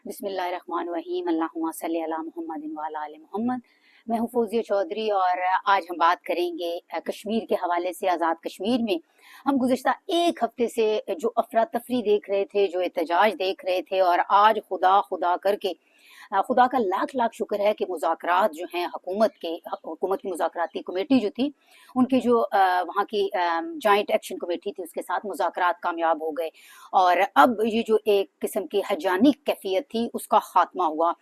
बिस्मिल्लाहिर्रहमानिर्रहीम अल्लाहुम्मा सल्ली अला मुहम्मदिन व अला आलि मोहम्मद। मैं हूँ फौजिया चौधरी और आज हम बात करेंगे कश्मीर के हवाले से। आज़ाद कश्मीर में हम गुज़िश्ता एक हफ्ते से जो अफरा तफरी देख रहे थे, जो एहतजाज देख रहे थे, और आज खुदा खुदा करके खुदा का लाख लाख शुक्र है कि मुज़ाकरात जो हैं हुकूमत की मुज़ाकराती कमेटी जो थी, उनके जो वहाँ की जॉइंट एक्शन कमेटी थी, उसके साथ मुज़ाकरात कामयाब हो गए और अब ये जो एक किस्म की हजानी कैफियत थी उसका खात्मा हुआ।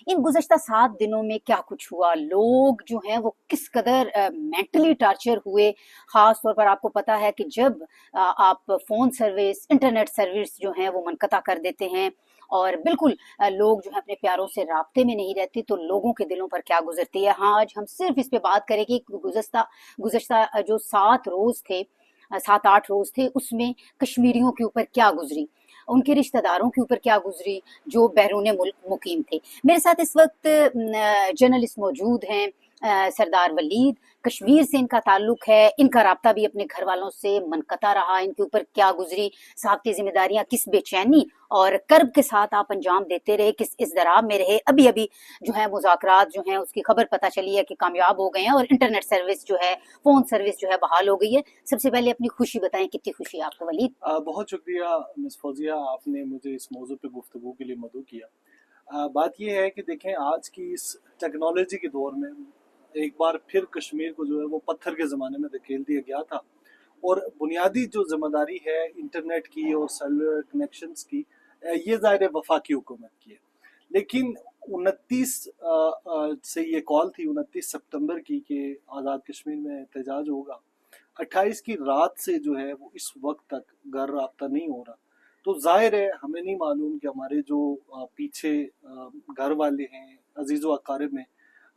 इन गुज़श्ता 7 दिनों में क्या कुछ हुआ, लोग जो हैं वो किस कदर मेंटली टार्चर हुए। ख़ास तौर पर आपको पता है कि जब आप फ़ोन सर्विस, इंटरनेट सर्विस जो हैं वो मुनक़ता कर देते हैं और बिल्कुल लोग जो है अपने प्यारों से राब्ते में नहीं रहते, तो लोगों के दिलों पर क्या गुजरती है। हाँ, आज हम सिर्फ इस पे बात करेंगे कि गुज़श्ता जो 7 रोज़ थे, 7-8 रोज़ थे, उसमें कश्मीरियों के ऊपर क्या गुजरी, उनके रिश्तेदारों के ऊपर क्या गुजरी जो बैरून मुल्क मुकीम थे। मेरे साथ इस वक्त जर्नलिस्ट मौजूद हैं, सरदार वलीद, कश्मीर से इनका ताल्लुक है, इनका राब्ता भी अपने घर वालों से मनकता रहा, इनके ऊपर क्या गुजरी, साहब की जिम्मेदारियां किस बेचैनी और कर्ब के साथ आप अंजाम देते रहे, किस इज़्दराब में रहे। अभी अभी जो है मुज़ाकरात जो हैं उसकी खबर पता चली है कि कामयाब हो गए हैं और इंटरनेट सर्विस जो है, फ़ोन सर्विस जो है बहाल हो गई है। सबसे पहले अपनी खुशी बताएं, कितनी खुशी है आपको वलीद? बहुत शुक्रिया मिस फौजिया, आपने मुझे इस मौजू पे गुफ्तगू के लिए मदऊ किया। बात यह है कि देखें, आज की इस टेक्नोलॉजी के दौर में एक बार फिर कश्मीर को जो है वो पत्थर के ज़माने में धकेल दिया गया था और बुनियादी जो जिम्मेदारी है इंटरनेट की और सेलुलर कनेक्शंस की, ये ज़ाहिर वफाकी हुकूमत की है। लेकिन 29 से ये कॉल थी 29 सितंबर की कि आज़ाद कश्मीर में एहतजाज होगा। 28 की रात से जो है वो इस वक्त तक घर राब्ता नहीं हो रहा। तो जाहिर है हमें नहीं मालूम कि हमारे जो पीछे घर वाले हैं, अजीज़ व अकारिब में,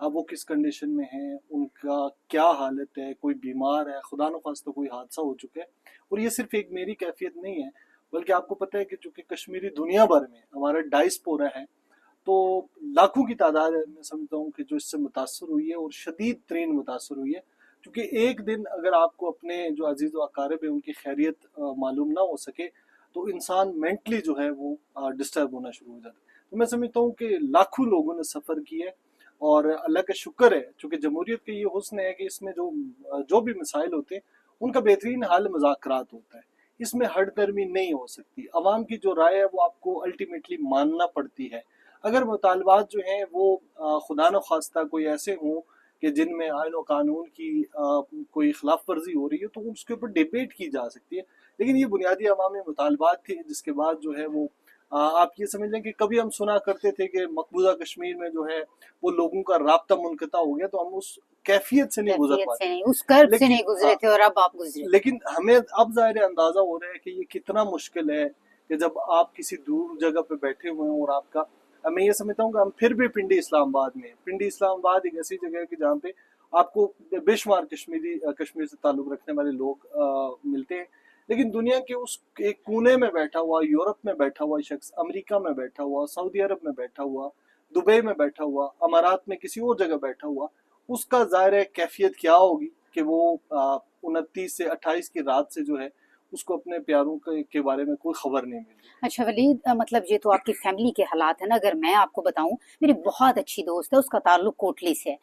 अब वो किस कंडीशन में हैं, उनका क्या हालत है, कोई बीमार है, खुदा न खास्ता कोई हादसा हो चुका है। और ये सिर्फ एक मेरी कैफियत नहीं है, बल्कि आपको पता है कि चूँकि कश्मीरी दुनिया भर में हमारा डायस्पोरा है, तो लाखों की तादाद है, मैं समझता हूँ कि जो इससे मुतासर हुई है और शदीद तरीन मुतासर हुई है। क्योंकि एक दिन अगर आपको अपने जो अजीज़ व अकारिब है उनकी खैरियत मालूम ना हो सके, तो इंसान मेंटली जो है वो डिस्टर्ब होना शुरू हो जाता है। तो मैं समझता हूँ कि लाखों लोगों ने सफ़र किया है और अल्लाह का शुक्र है, चूँकि जमहूरियत का ये हुस्न है कि इसमें जो भी मसाइल होते हैं उनका बेहतरीन हल मुज़ाकरात होता है। इसमें हठधर्मी नहीं हो सकती। अवाम की जो राय है वो आपको अल्टीमेटली मानना पड़ती है। अगर मुतालबात जो हैं वो खुदा न खास्ता कोई ऐसे हों कि जिनमें आइन और कानून की कोई खिलाफ वर्जी हो रही है, तो उसके ऊपर डिबेट की जा सकती है। लेकिन ये बुनियादी अवामी मुतालबात थे, जिसके बाद जो है वो आप ये समझ लें कि कभी हम सुना करते थे कि मकबूजा कश्मीर में जो है वो लोगों का राब्ता मुनक़ता हो गया, तो हम उस कैफियत से नहीं गुजर पाते, उस कर्ब से नहीं गुजरे थे और अब आप गुजरे। लेकिन हमें अब ज़ाहिर अंदाज़ा हो रहा है कि ये कितना मुश्किल है कि जब आप किसी दूर जगह पे बैठे हुए हैं और आपका, मैं ये समझता हूँ कि हम फिर भी पिंडी इस्लामाबाद में, पिंडी इस्लामाबाद एक ऐसी जगह है कि जहाँ पे आपको बेशुमार कश्मीर से ताल्लुक़ रखने वाले लोग मिलते हैं। लेकिन दुनिया के उस एक कोने में बैठा हुआ, यूरोप में बैठा हुआ शख्स, अमेरिका में बैठा हुआ, सऊदी अरब में बैठा हुआ, दुबई में बैठा हुआ, अमारात में किसी और जगह बैठा हुआ, उसका ज़ाहिर है कैफियत क्या होगी कि वो 29 से 28 की रात से जो है उसको अपने प्यारों के बारे में कोई खबर नहीं मिली। अच्छा वलीद, मतलब ये तो आपकी फैमिली के हालात है ना। अगर मैं आपको बताऊं, मेरी बहुत अच्छी दोस्त है, उसका ताल्लुक कोटली से है।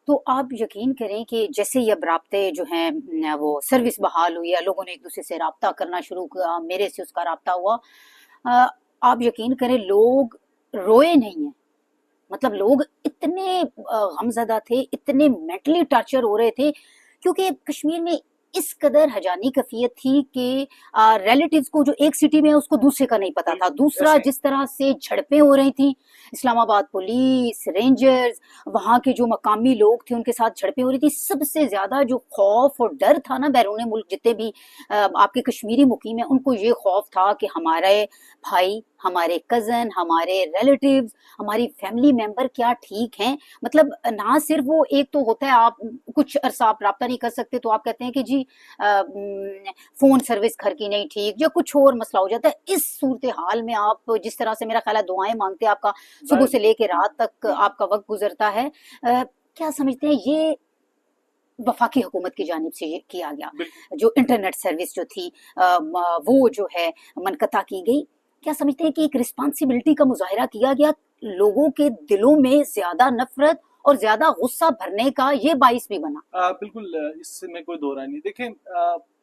तो आप यकीन करें कि जैसे ही अब राब्ते जो हैं वो सर्विस बहाल हुई है, लोगों ने एक दूसरे से राब्ता करना शुरू किया, मेरे से उसका राब्ता हुआ, आप यकीन करें लोग रोए नहीं हैं। मतलब लोग इतने गमज़दा थे, इतने मेंटली टॉर्चर हो रहे थे, क्योंकि कश्मीर में इस कदर हजानी कैफियत थी कि रिलेटिव्स को जो एक सिटी में है उसको दूसरे का नहीं पता था। दूसरा, जिस तरह से झड़पें हो रही थी, इस्लामाबाद पुलिस, रेंजर्स, वहाँ के जो मकामी लोग थे उनके साथ झड़पें हो रही थी। सबसे ज्यादा जो खौफ और डर था ना, बैरून मुल्क जितने भी आपके कश्मीरी मुकीम है, उनको ये खौफ था कि हमारे भाई, हमारे कज़न, हमारे रिलेटिव्स, हमारी फैमिली मेंबर क्या ठीक हैं। मतलब ना सिर्फ वो, एक तो होता है आप कुछ अरसा आप राब्ता नहीं कर सकते तो आप कहते हैं कि जी फोन सर्विस घर की नहीं ठीक, या कुछ और मसला हो जाता है। इस सूरत हाल में आप जिस तरह से मेरा ख्याल है दुआएं मांगते हैं, आपका सुबह से लेकर रात तक आपका वक्त गुजरता है, क्या समझते हैं ये वफाकी हुकूमत की जानिब से ये किया गया, जो इंटरनेट सर्विस जो थी वो जो है मनकता की गई, क्या समझते हैं कि एक रिस्पॉन्सिबिलिटी का मुजाहरा किया गया, लोगों के दिलों में ज्यादा नफरत और ज्यादा गुस्सा भरने का ये बाइस भी बना? बिल्कुल, इसमें कोई दो राय नहीं। देखें,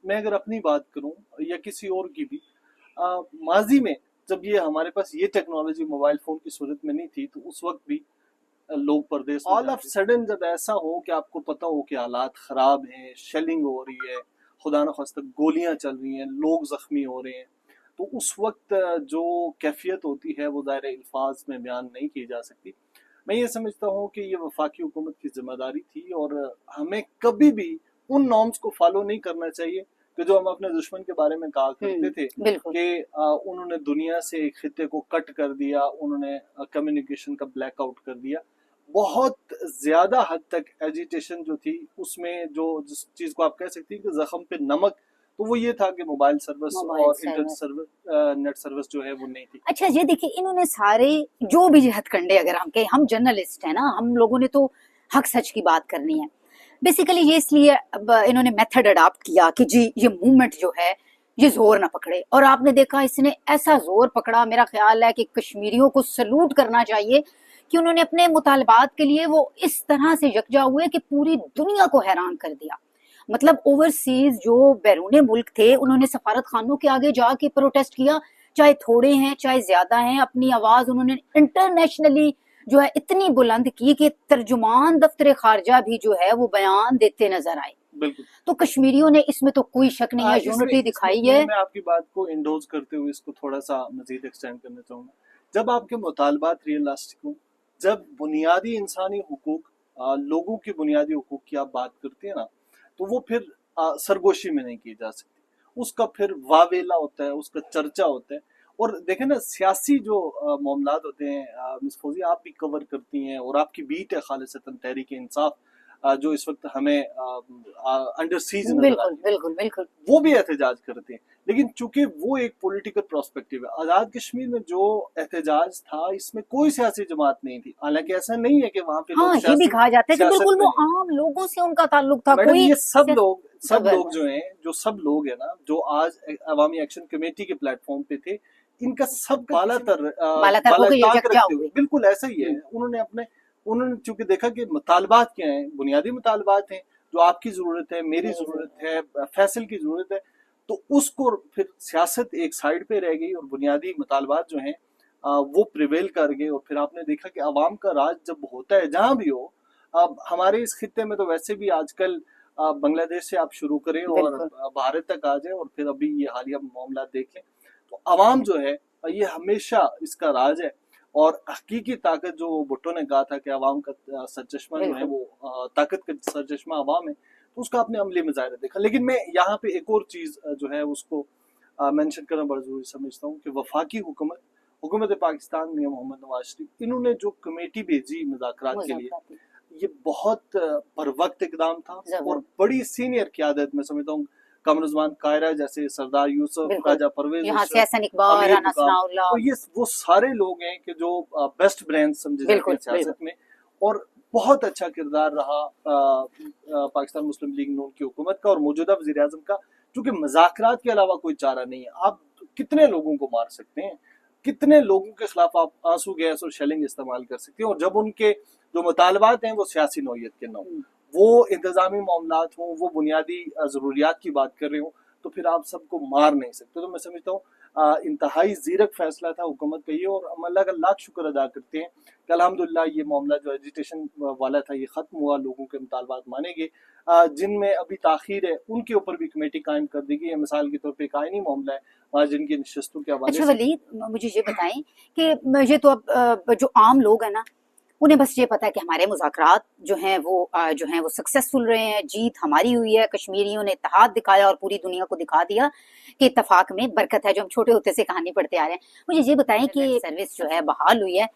मैं अगर अपनी बात करूं या किसी और की भी, माजी में जब ये हमारे पास ये टेक्नोलॉजी मोबाइल फोन की सूरत में नहीं थी, तो उस वक्त भी लोग परदेश ऑल ऑफ सडन जब ऐसा हो कि आपको पता हो कि हालात खराब हैं, शेलिंग हो रही है, खुदा न खास्ता गोलियां चल रही हैं, लोग जख्मी हो रहे हैं, तो उस वक्त जो कैफियत होती है वो दायरे अल्फाज में बयान नहीं की जा सकती। मैं ये समझता हूँ कि ये वफाकी हुकूमत की जिम्मेदारी थी और हमें कभी भी उन नॉर्म्स को फॉलो नहीं करना चाहिए कि जो हम अपने दुश्मन के बारे में कहा करते थे कि उन्होंने दुनिया से एक खित्ते को कट कर दिया, उन्होंने कम्युनिकेशन का ब्लैकआउट कर दिया। बहुत ज्यादा हद तक एजिटेशन जो थी उसमें जो जिस चीज को आप कह सकती हैं कि जख्म पे नमक, तो वो ये था कि मोबाइल सर्विस और इंटरनेट सर्विस, नेट सर्विस जो है वो नहीं थी। अच्छा, ये देखिए, इन्होंने सारे जो भी हथकंडे, अगर हम कहें, हम जर्नलिस्ट हैं ना, हम लोगों ने तो हक सच की बात करनी है। बेसिकली ये इसलिए अब इन्होंने मेथड अडॉप्ट किया कि जी ये मूवमेंट जो है ये जोर ना पकड़े, और आपने देखा इसने ऐसा जोर पकड़ा, मेरा ख्याल है कि कश्मीरियों को सलूट करना चाहिए कि उन्होंने अपने मुतालबात के लिए वो इस तरह से यकजा हुए कि पूरी दुनिया को हैरान कर दिया। मतलब ओवरसीज जो बैरून मुल्क थे, उन्होंने सफारत खानों के आगे जाके प्रोटेस्ट किया, चाहे थोड़े हैं चाहे ज्यादा हैं, अपनी आवाज उन्होंने इंटरनेशनली जो है इतनी बुलंद की कि तर्जुमान दफ्तर खारजा भी जो है वो बयान देते नजर आए। बिल्कुल। तो कश्मीरियों ने इसमें तो कोई शक नहीं है, यूनिटी दिखाई है। मैं आपकी बात को इंडोज करते हुए इसको थोड़ा सा मजीद एक्सटेंड करना चाहूंगा। जब आपके मुतालबात रियलिस्टिक हो, जब बुनियादी इंसानी हुकूक, लोगों की बुनियादी हुकूक की आप बात करते हैं ना, तो वो फिर सरगोशी में नहीं की जा सकती। उसका फिर वावेला होता है, उसका चर्चा होता है। और देखें ना, सियासी जो मामलात होते हैं, मिस फौजी आप भी कवर करती हैं और आपकी बीट है खालिसतन तहरीक इंसाफ, जो इस वक्त हमें अंडर सीज नजर बिल्कुल आती है, बिल्कुल बिल्कुल, वो भी एहतजाज करते हैं। लेकिन चूंकि वो एक पॉलिटिकल पर्सपेक्टिव है, आजाद कश्मीर में जो एहतजाज था इसमें कोई सियासी जमात नहीं थी। हालांकि ऐसा नहीं है कि वहां पे हाँ, ये भी कहा जाता है कि बिल्कुल वो आम लोगों से उनका ताल्लुक था। मैडम, कोई ये सब लोग जो हैं, जो सब लोग हैं ना, जो आज अवामी एक्शन कमेटी के प्लेटफॉर्म पे थे, इनका सब बालातर रखते हुए बिल्कुल ऐसा ही है। उन्होंने चूंकि देखा कि मुतालबात क्या हैं, बुनियादी मुतालबात हैं, जो आपकी जरूरत है, मेरी जरूरत है, फैसल की जरूरत है, तो उसको फिर सियासत एक साइड पे रह गई और बुनियादी मुतालबात जो हैं वो प्रिवेल कर गए। और फिर आपने देखा कि अवाम का राज जब होता है जहां भी हो, अब हमारे इस खित्ते में तो वैसे भी आजकल बांग्लादेश से आप शुरू करें और भारत तक आ जाए और फिर अभी ये हालिया मामला देखें, तो अवाम जो है ये हमेशा इसका राज है। और हकीकी ताकत जो भुट्टो ने कहा था कि अवाम का सरचश्मा जो है वो ताकत का सरचश्मा अवाम है, तो उसका आपने अमली मुजाहिरा देखा। लेकिन मैं यहाँ पे एक और चीज जो है उसको मेंशन करना बड़ा जरूरी समझता हूँ कि वफाकी हुकूमत पाकिस्तान में मोहम्मद नवाज शरीफ, इन्होंने जो कमेटी भेजी मुज़ाकरात के लिए, ये बहुत बर वक्त इकदाम था और बड़ी सीनियर क़यादत, मैं समझता हूँ कमरुज़्मान कायरा जैसे, सरदार यूसुफ, राजा परवेज, तो ये वो सारे लोग हैं कि जो बेस्ट ब्रेन समझे जाते हैं सियासत में। और बहुत अच्छा किरदार रहा पाकिस्तान मुस्लिम लीग नून की हुकूमत का और मौजूदा वज़ीर आज़म का, क्योंकि मुज़ाकरात के अलावा कोई चारा नहीं है। आप कितने लोगों को मार सकते हैं, कितने लोगों के खिलाफ आप आंसू गैस और शेलिंग इस्तेमाल कर सकते हैं, और जब उनके जो मुतालबात हैं वो सियासी नौयत के ना हो, वो इंतजामी मामलात हों, वो बुनियादी ज़रूरियात की बात कर रहे हो, तो फिर आप सबको मार नहीं सकते। तो मैं समझता हूँ इंतहाई ज़ीरक फैसला था हुकूमत का ये, और हम अल्लाह का लाख शुक्र अदा करते हैं कि अल्हम्दुलिल्लाह ये मामला जो एजिटेशन वाला था ये ख़त्म हुआ, लोगों के मुतालबात माने गए। जिनमें अभी ताख़ीर है उनके ऊपर भी कमेटी कायम कर दी गई है। मिसाल के तौर पर एक आइनी मामला है वहाँ जिनकी नशस्तों के हवाले से। अच्छा वलीद, मुझे ये बताएं कि मुझे तो अब जो आम लोग हैं ना, उन्हें बस ये पता है कि हमारे मुज़ाकरात जो हैं वो सक्सेसफुल रहे हैं, जीत हमारी हुई है, कश्मीरियों ने इत्तेहाद दिखाया और पूरी दुनिया को दिखा दिया कि इत्तेफाक में बरकत है, जो हम छोटे होते से कहानी पढ़ते आ रहे हैं। मुझे ये बताएं कि सर्विस जो है बहाल हुई है,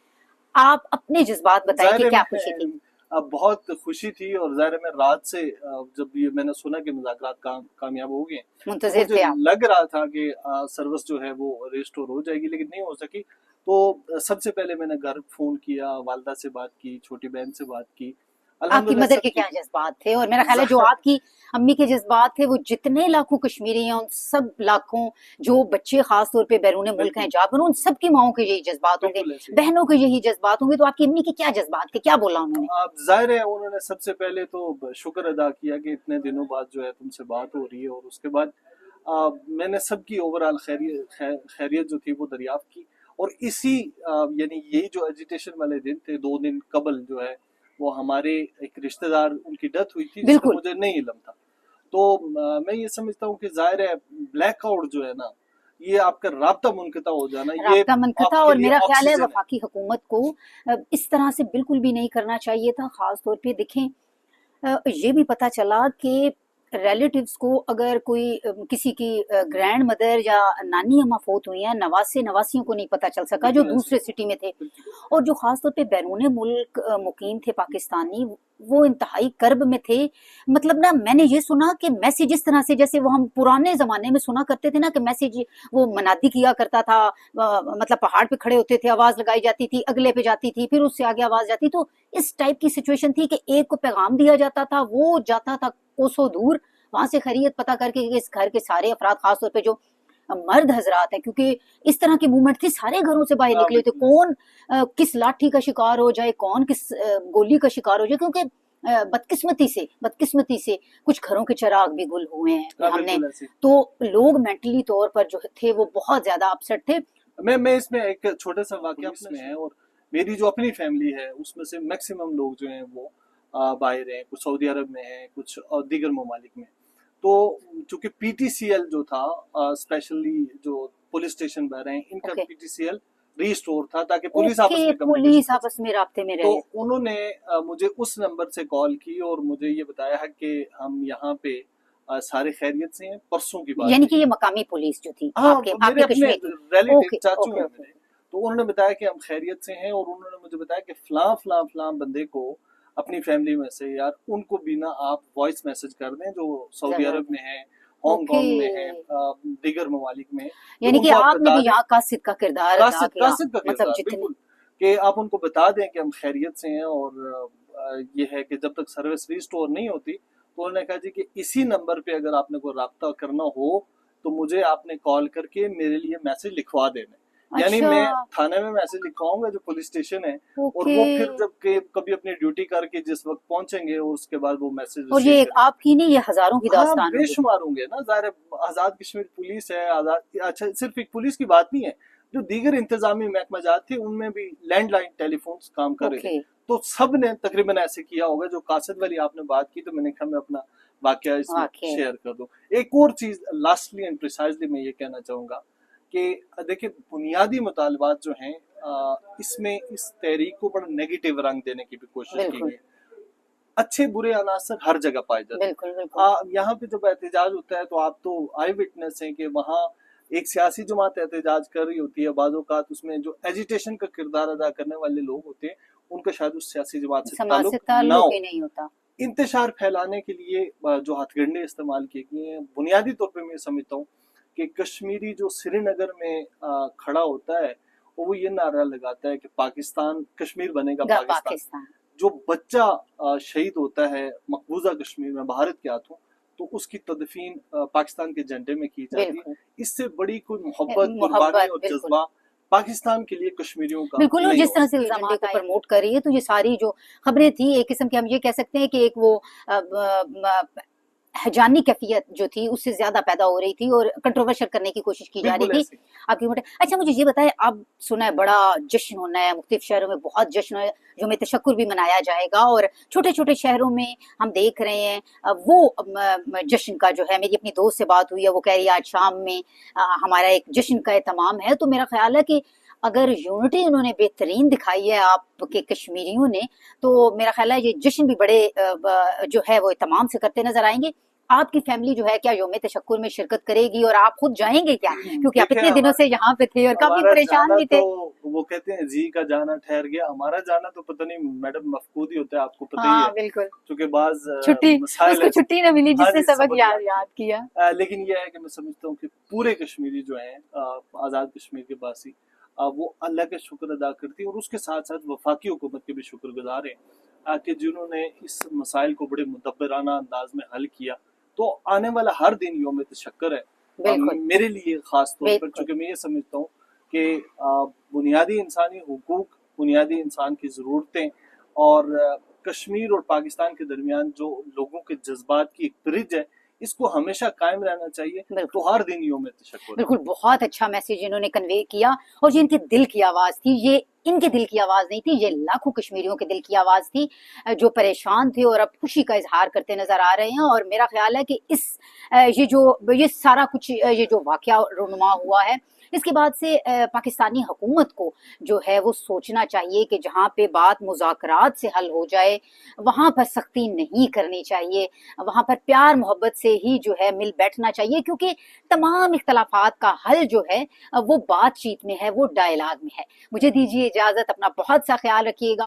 आप अपने जज्बात बताएं कि क्या खुशी थी? बहुत खुशी थी, और ज़ाहिर मैं रात से जब ये मैंने सुना कि मुज़ाकरात कामयाब हो गए, मुंतज़िर थे आप? लग रहा था कि सर्विस जो है वो रिस्टोर हो जाएगी, लेकिन नहीं हो सकी। तो सबसे पहले मैंने घर फ़ोन किया, वालदा से बात की, छोटी बहन से बात की, आपकी अल्हम्दुलिल्लाह मदर के सबकी क्या जज्बात थे, और मेरा ख्याल है जो आपकी अम्मी के जज्बात थे वो जितने लाखों कश्मीरी हैं, उन सब लाखों जो बच्चे खास तौर पे बैरून मुल्क हैं बिल्कुल जा पर, उन सबकी माओं के यही जज्बात होंगे, बिल्कुल ऐसे ही। बहनों के यही जज्बात होंगे। तो आपकी अम्मी के क्या जज्बात थे, क्या बोला उन्होंने? आप जाहिर है उन्होंने सबसे पहले तो शुक्र अदा किया कि इतने दिनों बाद जो है तुमसे बात हो रही है, और उसके बाद मैंने सबकी ओवरऑल खैरियत जो थी वो दरियाफ्त की। और इसी यानी यही जो एजिटेशन वाले दिन थे, 2 दिन कबल जो है वो हमारे एक रिश्तेदार उनकी डेथ हुई थी, जिसका बिल्कुल मुझे नहीं इल्म था। तो मैं ये समझता हूँ कि जाहिर है ब्लैकआउट जो है ना, ये आपका राब्ता मुनक़ता हो जाना, ये राब्ता मनकता, आपके और लिए मेरा ख्याल है ऑक्सीजन है। वफाकी हुकूमत को इस तरह से बिल्कुल भी नहीं करना चाहिए था। खास तौर पे देखें, ये भी पता चला कि रिलेटिव्स को अगर कोई किसी की ग्रैंड मदर या नानी अम्मा फोत हुई हैं, नवासे नवासियों को नहीं पता चल सका जो बिल्कुल ऐसे दूसरे सिटी में थे। बिल्कुल और जो खास तौर पे बैरून मुल्क मुकीम थे पाकिस्तानी, वो इंतहाई कर्ब में थे। मतलब ना, मैंने ये सुना कि मैसेज इस तरह से, जैसे वो हम पुराने जमाने में सुना करते थे ना कि मैसेज वो मनादी किया करता था, मतलब पहाड़ पे खड़े होते थे, आवाज लगाई जाती थी, अगले पे जाती थी, फिर उससे आगे आवाज जाती। तो इस टाइप की सिचुएशन थी कि एक को पैगाम दिया जाता था, वो जाता था कोसों दूर, वहां से खैरियत पता करके कि इस घर के सारे अफराद, खासतौर पे जो मर्द हजरात हैं, क्योंकि इस तरह की मूवमेंट थी, सारे घरों से बाहर हाँ निकले थे, बिल्कुल कौन किस लाठी का शिकार हो जाए, कौन किस गोली का शिकार हो जाए। क्योंकि बदकिस्मती से कुछ घरों के चिराग भी गुल हुए हैं हाँ हमने। बिल्कुल ऐसे। तो लोग मेंटली तौर पर जो थे वो बहुत ज्यादा अपसेट थे। मैं इसमें एक छोटा सा वाकया अपने है, और मेरी जो अपनी फैमिली है उसमें से मैक्सिमम लोग जो हैं वो बाहर हैं, कुछ सऊदी अरब में हैं, कुछ और दीगर ममालिक में। तो चूंकि पीटीसीएल जो था, स्पेशली जो पुलिस स्टेशन बह रहे हैं, इनका ओके पीटीसीएल रीस्टोर था ताकि पुलिस आपस ओके, में कम्युनिकेशन पुलिस कर आपस सके। में राब्ते में तो रहे। उन्होंने मुझे उस नंबर से कॉल की और मुझे ये बताया है कि हम यहाँ पे सारे खैरियत से हैं, परसों की बात यानी है कि ये। ये मकामी पुलिस जो थी हाँ, आपके मेरे आपके अपने कश्मीर की। रिलेटिव ओके चाचू ओके हैं ओके। मेरे। तो उन्होंने बताया कि हम खैरियत से हैं, और उन्होंने मुझे बताया कि फलां फलां फलां बंदे को अपनी फैमिली में से यार उनको भी ना आप वॉइस मैसेज कर दें, जो सऊदी जरूर। अरब में है, ओके, हांगकांग में है, दीगर ममालिक में है, कि यानी कि उनको आप आपने बता भी दें। यहाँ कासिद का किरदार अदा कासिद किया, कासिद का मतलब किरदार जितने। बिल्कुल, कि आप उनको बता दें कि हम खैरियत से हैं, और ये है कि जब तक सर्विस रिस्टोर नहीं होती, तो उन्होंने कहा जी कि इसी नंबर पे अगर आपने कोई राब्ता करना हो तो मुझे आपने कॉल करके मेरे लिए मैसेज लिखवा देना। यानी अच्छा। मैं थाने में मैसेज लिखवाऊंगा जो पुलिस स्टेशन है, और ओके। वो फिर जब कभी अपनी ड्यूटी करके जिस वक्त पहुंचेंगे उसके बाद वो मैसेज और रिसीव ये एक करें। आपकी नहीं, ये हजारों की हाँ दास्तान होगी। बेशुमार होंगे ना, ज़ाहिर है आज़ाद कश्मीर पुलिस है, आज़ाद, अच्छा सिर्फ एक पुलिस की बात नहीं है, जो दीगर इंतजामी महकमाजात थे उनमें भी लैंडलाइन टेलीफोन काम कर रहे थे। ओके। तो सब ने तकरीबन ऐसे किया होगा। जो कासिद वाली आपने बात की, तो मैंने कहा मैं अपना वाकया इसमें वाकई। शेयर कर दूं। एक और चीज लास्टली एंड प्रिसाइजली मैं ये कहना चाहूंगा कि देखिए बुनियादी मुतालबात जो हैं, इसमें इस तहरीक को बड़ा नेगेटिव रंग देने की भी कोशिश की बिल्कुल गई है। अच्छे बुरे अनासर हर जगह पाए जाते हैं। बिल्कुल बिल्कुल। यहाँ पे जब एहतजाज होता है तो आप तो आई विटनेस हैं कि वहाँ एक सियासी जमात एहतजाज कर रही होती है, बाज़-औक़ात उसमें जो एजिटेशन का किरदार अदा करने वाले लोग होते हैं उनका शायद उस सियासी जमात से समाज से ताल्लुक ना ताल्लुक हो। ही नहीं होता। इंतशार फैलाने के लिए जो हथकंडे इस्तेमाल किए गए हैं, बुनियादी तौर पे मैं समझता हूँ कि कश्मीरी जो श्रीनगर में खड़ा होता है, वो ये नारा लगाता है कि पाकिस्तान कश्मीर बनेगा पाकिस्तान। पाकिस्तान। जो बच्चा शहीद होता है मकबूजा कश्मीर में भारत के हाथों, तो उसकी तदफीन पाकिस्तान के झंडे में की जाती है। बिल्कुल। इससे बड़ी कोई मोहब्बत, कुर्बानी मोहब्बत और बिल्कुल जज्बा पाकिस्तान के लिए कश्मीरियों का बिल्कुल। और नहीं जिस हो तरह से सकता। एजेंडे को प्रमोट कर रही है, तो ये सारी जो खबरें थी, एक किस्म की हम ये कह सकते हैं कि एक वो हजानी कैफियत जो थी उससे ज्यादा पैदा हो रही थी, और कंट्रोवर्शियल करने की कोशिश की जा रही बिल्कुल थी ऐसे। आपकी मोटे। अच्छा, मुझे ये बताएं, अब सुना है बड़ा जश्न होना है, मुख्तलिफ शहरों में बहुत जश्न है, जो में तशक्कुर भी मनाया जाएगा, और छोटे छोटे शहरों में हम देख रहे हैं वो जश्न का जो है, मेरी अपनी दोस्त से बात हुई है, वो कह रही है आज शाम में हमारा एक जश्न का एहतमाम है। तो मेरा ख्याल है कि अगर यूनिटी उन्होंने बेहतरीन दिखाई है आपके कश्मीरियों ने, तो मेरा ख्याल है ये जश्न भी बड़े जो है वो एहतमाम से करते नजर आएंगे। आपकी फैमिली जो है क्या योम तशक्कुर में शिरकत करेगी, और आप खुद जाएंगे क्या, क्योंकि आप देखिए इतने दिनों से यहाँ पे थे और काफी हमारा परेशान जाना भी तो, थे। वो कहते हैं जी का जाना ठहर गया, हमारा जाना तो पता नहीं मैडम मफकूद ही होता है, आपको पता ही हाँ है, बिल्कुल। क्योंकि बाज छुट्टी, मसाइल उसको है। छुट्टी ना मिली हाँ जिससे जी, सबक सबक याद याद याद किया। लेकिन यह है कि मैं समझता हूँ कि पूरे कश्मीरी जो हैं, आज़ाद कश्मीर के बासी, वो अल्लाह का शुक्र अदा करती है, और उसके साथ साथ वफाकी हुकूमत के भी शुक्रगुजार हैं। कि जिन्होंने इस मसाइल को बड़े मुदब्बराना अंदाज में हल किया। तो आने वाला हर दिन यौम तशक्कर है बिल्कुल मेरे लिए खास तौर पर, बिल्कुल चूंकि मैं ये समझता हूँ कि बुनियादी इंसानी हुकूक, बुनियादी इंसान की ज़रूरतें और कश्मीर और पाकिस्तान के दरमियान जो लोगों के जज्बात की एक ब्रिज है, इसको हमेशा कायम रहना चाहिए। बिल्कुल तो हर दिन यौम तशक्कुर है। बिल्कुल, बहुत अच्छा मैसेज इन्होंने कन्वे किया, और ये इनके दिल की आवाज थी, ये इनके दिल की आवाज नहीं थी, ये लाखों कश्मीरियों के दिल की आवाज थी जो परेशान थे और अब खुशी का इजहार करते नजर आ रहे हैं। और मेरा ख्याल है कि ये सारा कुछ ये जो वाकया रुनुमा हुआ है, इसके बाद से पाकिस्तानी हुकूमत को जो है वो सोचना चाहिए कि जहाँ पे बात मुज़ाकरात से हल हो जाए वहाँ पर सख्ती नहीं करनी चाहिए, वहाँ पर प्यार मोहब्बत से ही जो है मिल बैठना चाहिए, क्योंकि तमाम इख्तलाफात का हल जो है वो बातचीत में है, वो डायलॉग में है। मुझे दीजिए इजाजत, अपना बहुत सा ख्याल रखिएगा।